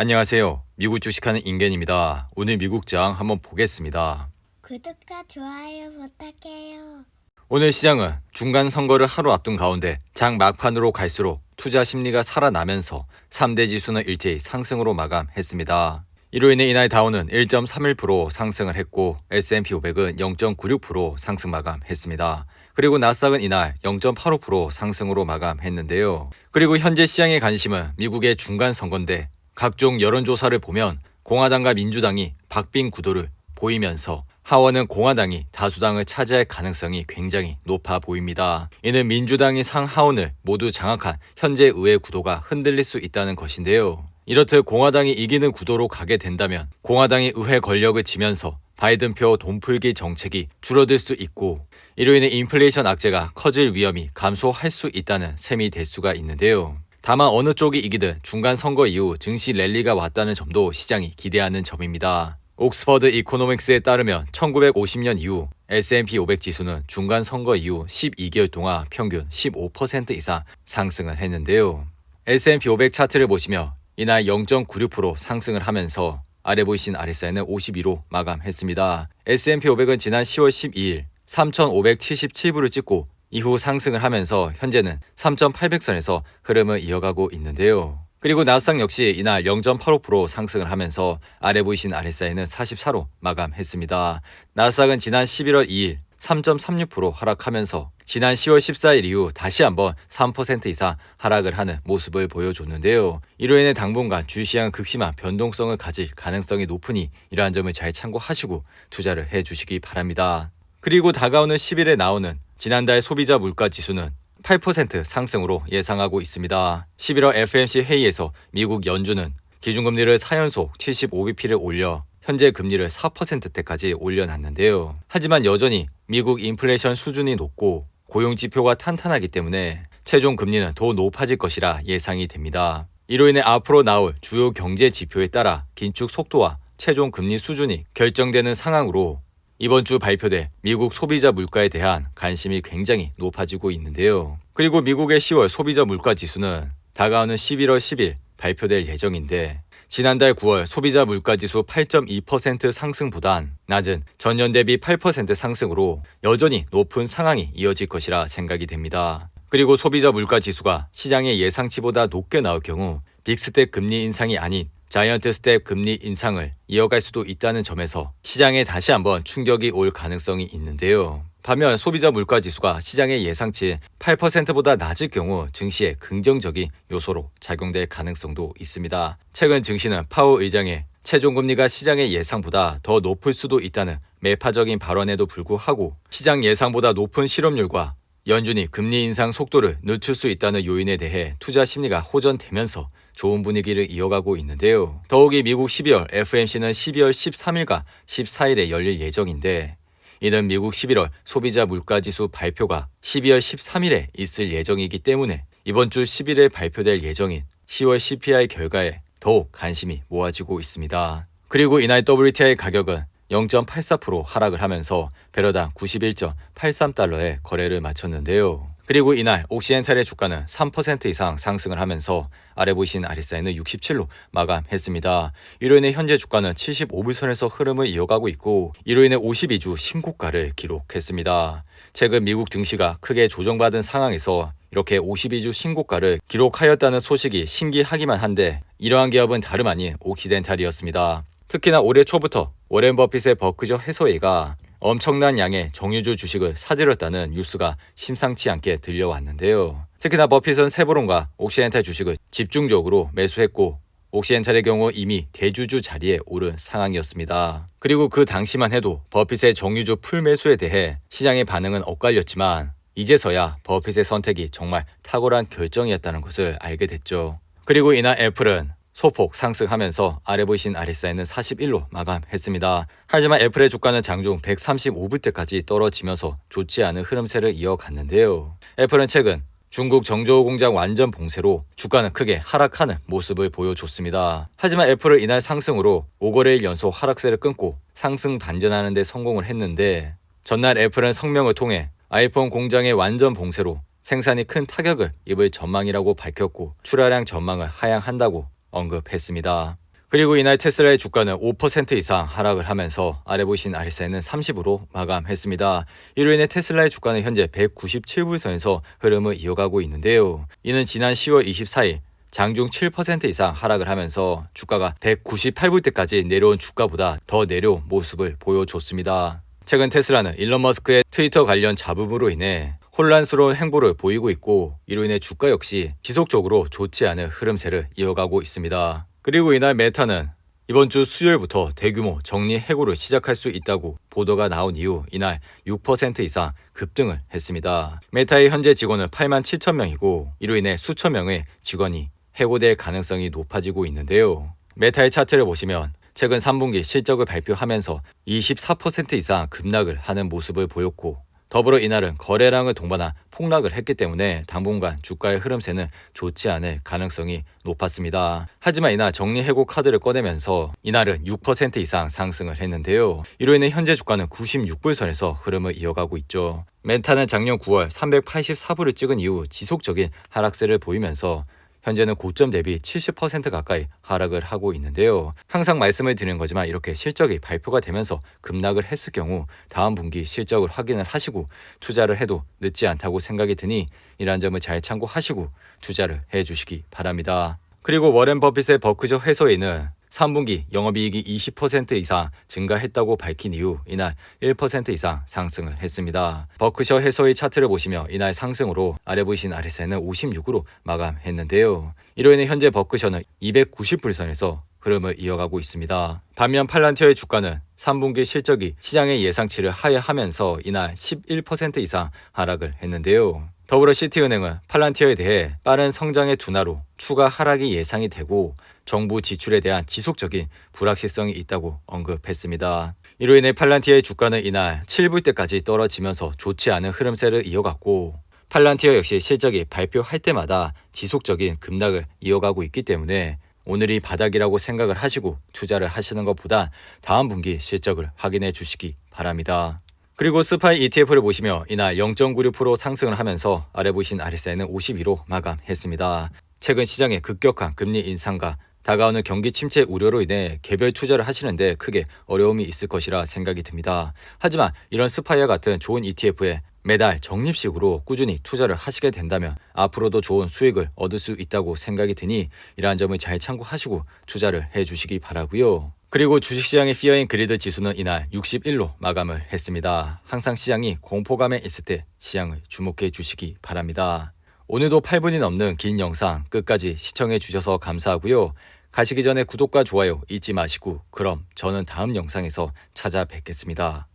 안녕하세요. 미국 주식하는 인겐입니다. 오늘 미국 장 한번 보겠습니다. 구독과 좋아요 부탁해요. 오늘 시장은 중간 선거를 하루 앞둔 가운데 장 막판으로 갈수록 투자 심리가 살아나면서 3대 지수는 일제히 상승으로 마감했습니다. 이로 인해 이날 다우는 1.31% 상승을 했고 S&P 500은 0.96% 상승 마감했습니다. 그리고 나스닥은 이날 0.85% 상승으로 마감했는데요. 그리고 현재 시장의 관심은 미국의 중간 선거인데 각종 여론조사를 보면 공화당과 민주당이 박빙 구도를 보이면서 하원은 공화당이 다수당을 차지할 가능성이 굉장히 높아 보입니다. 이는 민주당이 상하원을 모두 장악한 현재 의회 구도가 흔들릴 수 있다는 것인데요. 이렇듯 공화당이 이기는 구도로 가게 된다면 공화당이 의회 권력을 쥐면서 바이든표 돈풀기 정책이 줄어들 수 있고 이로 인해 인플레이션 악재가 커질 위험이 감소할 수 있다는 셈이 될 수가 있는데요. 다만 어느 쪽이 이기든 중간 선거 이후 증시 랠리가 왔다는 점도 시장이 기대하는 점입니다. 옥스퍼드 이코노믹스에 따르면 1950년 이후 S&P 500 지수는 중간 선거 이후 12개월 동안 평균 15% 이상 상승을 했는데요. S&P 500 차트를 보시며 이날 0.96% 상승을 하면서 아래 보이신 RSI는 52로 마감했습니다. S&P 500은 지난 10월 12일 3,577부를 찍고 이후 상승을 하면서 현재는 3.800선에서 흐름을 이어가고 있는데요. 그리고 나스닥 역시 이날 0.85% 상승을 하면서 아래 보이신 RSI는 44로 마감했습니다. 나스닥은 지난 11월 2일 3.36% 하락하면서 지난 10월 14일 이후 다시 한번 3% 이상 하락을 하는 모습을 보여줬는데요. 이로 인해 당분간 주시장은 극심한 변동성을 가질 가능성이 높으니 이러한 점을 잘 참고하시고 투자를 해주시기 바랍니다. 그리고 다가오는 10일에 나오는 지난달 소비자 물가 지수는 8% 상승으로 예상하고 있습니다. 11월 FOMC 회의에서 미국 연준은 기준금리를 4연속 75bp를 올려 현재 금리를 4%대까지 올려놨는데요. 하지만 여전히 미국 인플레이션 수준이 높고 고용지표가 탄탄하기 때문에 최종 금리는 더 높아질 것이라 예상이 됩니다. 이로 인해 앞으로 나올 주요 경제 지표에 따라 긴축 속도와 최종 금리 수준이 결정되는 상황으로 이번 주 발표될 미국 소비자 물가에 대한 관심이 굉장히 높아지고 있는데요. 그리고 미국의 10월 소비자 물가 지수는 다가오는 11월 10일 발표될 예정인데 지난달 9월 소비자 물가 지수 8.2% 상승보단 낮은 전년 대비 8% 상승으로 여전히 높은 상황이 이어질 것이라 생각이 됩니다. 그리고 소비자 물가 지수가 시장의 예상치보다 높게 나올 경우 빅스텝 금리 인상이 아닌 자이언트 스텝 금리 인상을 이어갈 수도 있다는 점에서 시장에 다시 한번 충격이 올 가능성이 있는데요. 반면 소비자 물가 지수가 시장의 예상치 8%보다 낮을 경우 증시에 긍정적인 요소로 작용될 가능성도 있습니다. 최근 증시는 파월 의장의 최종 금리가 시장의 예상보다 더 높을 수도 있다는 매파적인 발언에도 불구하고 시장 예상보다 높은 실업률과 연준이 금리 인상 속도를 늦출 수 있다는 요인에 대해 투자 심리가 호전되면서 좋은 분위기를 이어가고 있는데요. 더욱이 미국 12월 FOMC는 12월 13일과 14일에 열릴 예정인데 이는 미국 11월 소비자 물가지수 발표가 12월 13일에 있을 예정이기 때문에 이번 주 10일에 발표될 예정인 10월 CPI 결과에 더욱 관심이 모아지고 있습니다. 그리고 이날 WTI 가격은 0.84% 하락을 하면서 배럴당 91.83달러에 거래를 마쳤는데요. 그리고 이날 옥시덴탈의 주가는 3% 이상 상승을 하면서 아래 보이신 RSI는 67로 마감했습니다. 이로 인해 현재 주가는 75불선에서 흐름을 이어가고 있고 이로 인해 52주 신고가를 기록했습니다. 최근 미국 증시가 크게 조정받은 상황에서 이렇게 52주 신고가를 기록하였다는 소식이 신기하기만 한데 이러한 기업은 다름 아닌 옥시덴탈이었습니다. 특히나 올해 초부터 워렌 버핏의 버크셔 해서웨이가 엄청난 양의 정유주 주식을 사들였다는 뉴스가 심상치 않게 들려왔는데요. 특히나 버핏은 세브론과 옥시덴탈 주식을 집중적으로 매수했고 옥시덴탈의 경우 이미 대주주 자리에 오른 상황이었습니다. 그리고 그 당시만 해도 버핏의 정유주 풀매수에 대해 시장의 반응은 엇갈렸지만 이제서야 버핏의 선택이 정말 탁월한 결정이었다는 것을 알게 됐죠. 그리고 이날 애플은 소폭 상승하면서 아래 보이신 RSI는 41로 마감했습니다. 하지만 애플의 주가는 장중 135불대까지 떨어지면서 좋지 않은 흐름세를 이어갔는데요. 애플은 최근 중국 정저우 공장 완전 봉쇄로 주가는 크게 하락하는 모습을 보여줬습니다. 하지만 애플은 이날 상승으로 5거래일 연속 하락세를 끊고 상승 반전하는 데 성공을 했는데 전날 애플은 성명을 통해 아이폰 공장의 완전 봉쇄로 생산이 큰 타격을 입을 전망이라고 밝혔고 출하량 전망을 하향한다고 언급했습니다. 그리고 이날 테슬라의 주가는 5% 이상 하락을 하면서 아래 보신 RSI는 30으로 마감했습니다. 이로 인해 테슬라의 주가는 현재 197불선에서 흐름을 이어가고 있는데요. 이는 지난 10월 24일 장중 7% 이상 하락을 하면서 주가가 198불대까지 내려온 주가보다 더 내려온 모습을 보여줬습니다. 최근 테슬라는 일론 머스크의 트위터 관련 잡음으로 인해 혼란스러운 행보를 보이고 있고 이로 인해 주가 역시 지속적으로 좋지 않은 흐름세를 이어가고 있습니다. 그리고 이날 메타는 이번 주 수요일부터 대규모 정리 해고를 시작할 수 있다고 보도가 나온 이후 이날 6% 이상 급등을 했습니다. 메타의 현재 직원은 8만 7천 명이고 이로 인해 수천 명의 직원이 해고될 가능성이 높아지고 있는데요. 메타의 차트를 보시면 최근 3분기 실적을 발표하면서 24% 이상 급락을 하는 모습을 보였고 더불어 이날은 거래량을 동반한 폭락을 했기 때문에 당분간 주가의 흐름세는 좋지 않을 가능성이 높았습니다. 하지만 이날 정리해고 카드를 꺼내면서 이날은 6% 이상 상승을 했는데요. 이로 인해 현재 주가는 96불선에서 흐름을 이어가고 있죠. 메타는 작년 9월 384불을 찍은 이후 지속적인 하락세를 보이면서 현재는 고점 대비 70% 가까이 하락을 하고 있는데요. 항상 말씀을 드리는 거지만 이렇게 실적이 발표가 되면서 급락을 했을 경우 다음 분기 실적을 확인을 하시고 투자를 해도 늦지 않다고 생각이 드니 이러한 점을 잘 참고하시고 투자를 해주시기 바랍니다. 그리고 워렌 버핏의 버크셔 해서웨이는 3분기 영업이익이 20% 이상 증가했다고 밝힌 이후 이날 1% 이상 상승을 했습니다. 버크셔 해서웨이 차트를 보시며 이날 상승으로 아래 보이신 RSI는 56으로 마감했는데요. 이로 인해 현재 버크셔는 290불선에서 흐름을 이어가고 있습니다. 반면 팔란티어의 주가는 3분기 실적이 시장의 예상치를 하회하면서 이날 11% 이상 하락을 했는데요. 더불어 시티은행은 팔란티어에 대해 빠른 성장의 둔화로 추가 하락이 예상이 되고 정부 지출에 대한 지속적인 불확실성이 있다고 언급했습니다. 이로 인해 팔란티어의 주가는 이날 7불대까지 떨어지면서 좋지 않은 흐름세를 이어갔고 팔란티어 역시 실적이 발표할 때마다 지속적인 급락을 이어가고 있기 때문에 오늘이 바닥이라고 생각을 하시고 투자를 하시는 것보다 다음 분기 실적을 확인해 주시기 바랍니다. 그리고 스파이 ETF를 보시며 이날 0.96% 상승을 하면서 아래 보신 RSI는 52로 마감했습니다. 최근 시장의 급격한 금리 인상과 다가오는 경기 침체 우려로 인해 개별 투자를 하시는데 크게 어려움이 있을 것이라 생각이 듭니다. 하지만 이런 스파이와 같은 좋은 ETF에 매달 적립식으로 꾸준히 투자를 하시게 된다면 앞으로도 좋은 수익을 얻을 수 있다고 생각이 드니 이러한 점을 잘 참고하시고 투자를 해주시기 바라고요. 그리고 주식시장의 피어인 그리드 지수는 이날 61로 마감을 했습니다. 항상 시장이 공포감에 있을 때 시장을 주목해 주시기 바랍니다. 오늘도 8분이 넘는 긴 영상 끝까지 시청해 주셔서 감사하고요. 가시기 전에 구독과 좋아요 잊지 마시고 그럼 저는 다음 영상에서 찾아뵙겠습니다.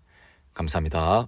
감사합니다.